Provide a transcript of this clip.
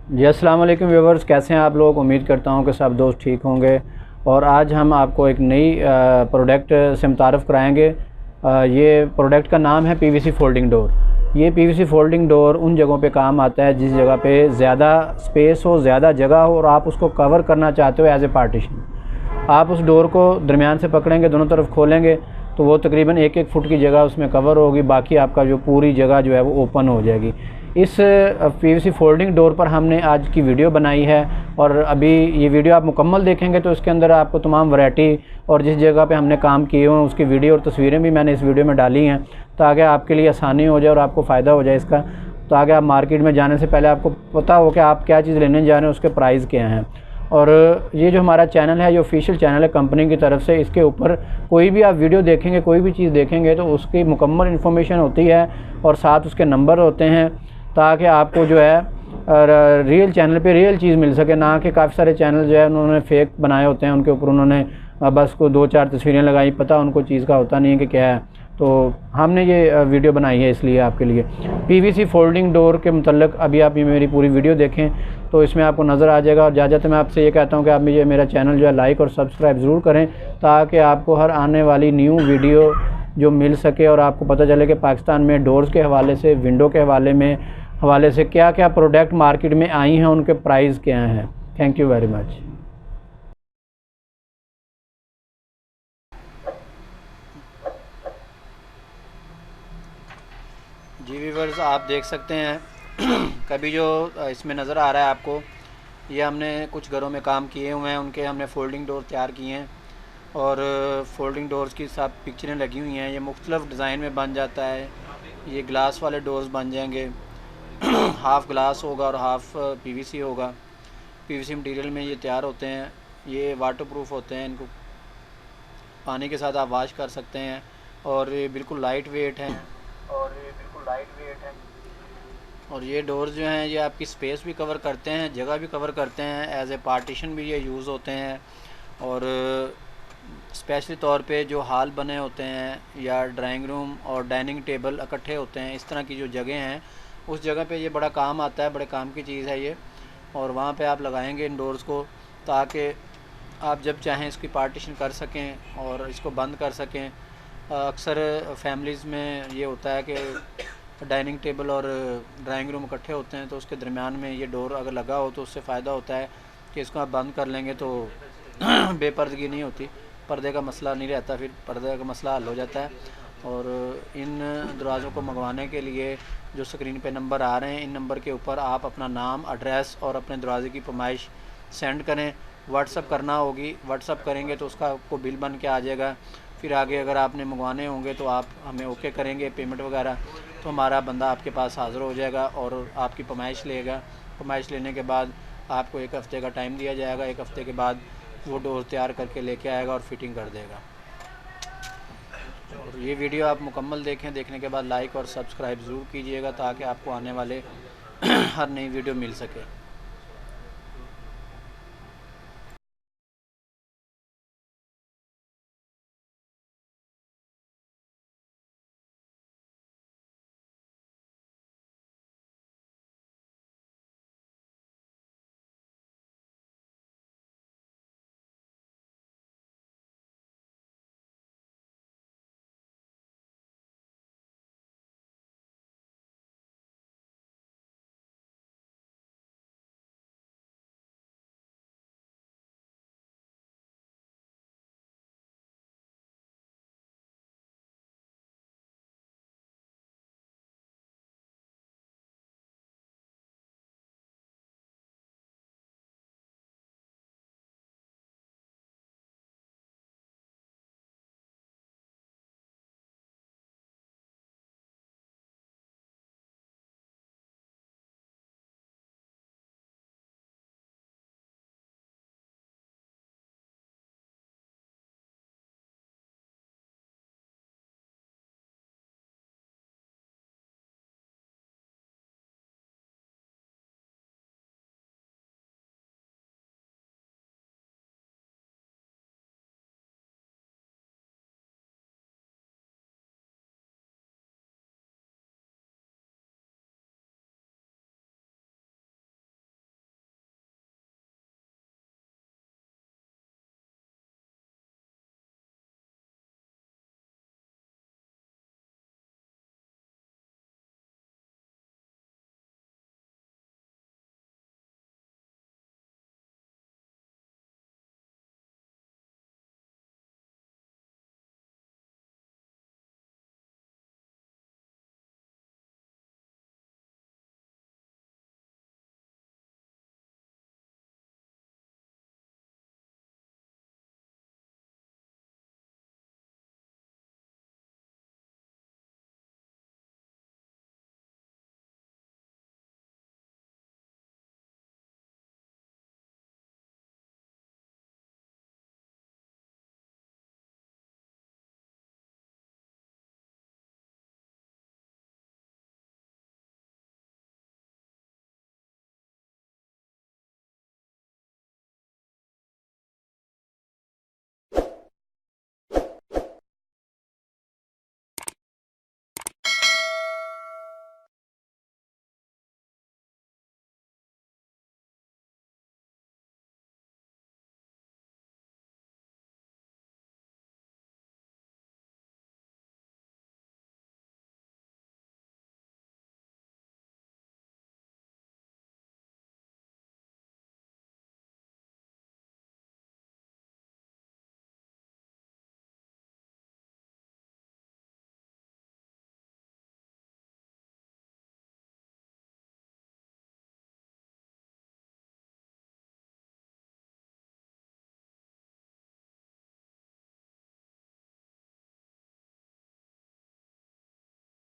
जी अस्सलाम वालेकुम व्यूवर्स, कैसे हैं आप लोग। उम्मीद करता हूं कि सब दोस्त ठीक होंगे। और आज हम आपको एक नई प्रोडक्ट से मुतारफ़ कराएंगे। ये प्रोडक्ट का नाम है पीवीसी फोल्डिंग डोर। ये पीवीसी फोल्डिंग डोर उन जगहों पे काम आता है जिस जगह पे ज़्यादा स्पेस हो, ज़्यादा जगह हो और आप उसको कवर करना चाहते हो एज ए पार्टीशन। आप उस डोर को दरमियान से पकड़ेंगे, दोनों तरफ खोलेंगे तो वो तकरीबन 1-1 फुट की जगह उसमें कवर होगी, बाकी आपका जो पूरी जगह जो है वो ओपन हो जाएगी। इस पीवीसी फोल्डिंग डोर पर हमने आज की वीडियो बनाई है और अभी ये वीडियो आप मुकम्मल देखेंगे तो इसके अंदर आपको तमाम वैरायटी और जिस जगह पे हमने काम किए हुए हैं उसकी वीडियो और तस्वीरें भी मैंने इस वीडियो में डाली हैं ताकि आपके लिए आसानी हो जाए और आपको फ़ायदा हो जाए इसका। तो आगे आप मार्केट में जाने से पहले आपको पता हो कि आप क्या चीज़ लेने जा रहे हैं, उसके प्राइस क्या हैं। और ये जो हमारा चैनल है, ये ऑफिशियल चैनल है कंपनी की तरफ से। इसके ऊपर कोई भी आप वीडियो देखेंगे, कोई भी चीज़ देखेंगे तो उसकी मुकम्मल इन्फॉर्मेशन होती है और साथ उसके नंबर होते हैं ताकि आपको जो है रियल चैनल पे रियल चीज़ मिल सके, ना कि काफ़ी सारे चैनल जो है उन्होंने फेक बनाए होते हैं, उनके ऊपर उन्होंने बस को 2-4 तस्वीरें लगाई, पता उनको चीज़ का होता नहीं है कि क्या है। तो हमने ये वीडियो बनाई है इसलिए आपके लिए। पीवीसी फोल्डिंग डोर के मतलब अभी आप ये मेरी पूरी वीडियो देखें तो इसमें आपको नज़र आ जाएगा। और जाते मैं आपसे ये कहता हूँ कि आप मुझे मेरा चैनल जो है लाइक और सब्सक्राइब ज़रूर करें ताकि आपको हर आने वाली न्यू वीडियो जो मिल सके और आपको पता चले कि पाकिस्तान में डोर्स के हवाले से, विंडो के हवाले से क्या क्या प्रोडक्ट मार्केट में आई हैं, उनके प्राइस क्या हैं। Thank you very much. जी व्यूअर्स, आप देख सकते हैं कभी जो इसमें नज़र आ रहा है आपको, ये हमने कुछ घरों में काम किए हुए हैं, उनके हमने फ़ोल्डिंग डोर तैयार किए हैं और फ़ोल्डिंग डोर्स की सब पिक्चरें लगी हुई हैं। ये मुख्तलिफ़ डिज़ाइन में बन जाता है। ये ग्लास वाले डोर्स बन जाएंगे हाफ़ ग्लास होगा और हाफ़ पीवीसी होगा। पीवीसी मटेरियल में ये तैयार होते हैं। ये वाटरप्रूफ होते हैं, इनको पानी के साथ आप वाश कर सकते हैं और ये बिल्कुल लाइट वेट हैं। और ये डोर्स जो हैं ये आपकी स्पेस भी कवर करते हैं, जगह भी कवर करते हैं, एज ए पार्टीशन भी ये यूज़ होते हैं। और स्पेशली तौर पे जो हॉल बने होते हैं या ड्राइंग रूम और डाइनिंग टेबल इकट्ठे होते हैं, इस तरह की जो जगह हैं उस जगह पे ये बड़ा काम आता है, बड़े काम की चीज़ है ये। और वहाँ पे आप लगाएंगे इन डोर्स को ताकि आप जब चाहें इसकी पार्टीशन कर सकें और इसको बंद कर सकें। अक्सर फैमिलीज़ में ये होता है कि डाइनिंग टेबल और ड्राइंग रूम इकट्ठे होते हैं तो उसके दरमियान में ये डोर अगर लगा हो तो उससे फ़ायदा होता है कि इसको आप बंद कर लेंगे तो बेपर्दगी नहीं होती, पर्दे का मसला नहीं रहता, फिर पर्दे का मसला हल हो जाता है। और इन दरवाज़ों को मंगवाने के लिए जो स्क्रीन पे नंबर आ रहे हैं, इन नंबर के ऊपर आप अपना नाम, एड्रेस और अपने दरवाज़े की फरमाइश सेंड करें। व्हाट्सअप करना होगी, व्हाट्सअप करेंगे तो उसका आपको बिल बन के आ जाएगा। फिर आगे अगर आपने मंगवाने होंगे तो आप हमें ओके करेंगे पेमेंट वगैरह, तो हमारा बंदा आपके पास हाज़िर हो जाएगा और आपकी फरमाइश लेगा। फरमाइश लेने के बाद आपको 1 हफ़्ते का टाइम दिया जाएगा। 1 हफ़्ते के बाद वो डोर तैयार करके लेके आएगा और फिटिंग कर देगा। और ये वीडियो आप मुकम्मल देखें, देखने के बाद लाइक और सब्सक्राइब ज़रूर कीजिएगा ताकि आपको आने वाले हर नई वीडियो मिल सके।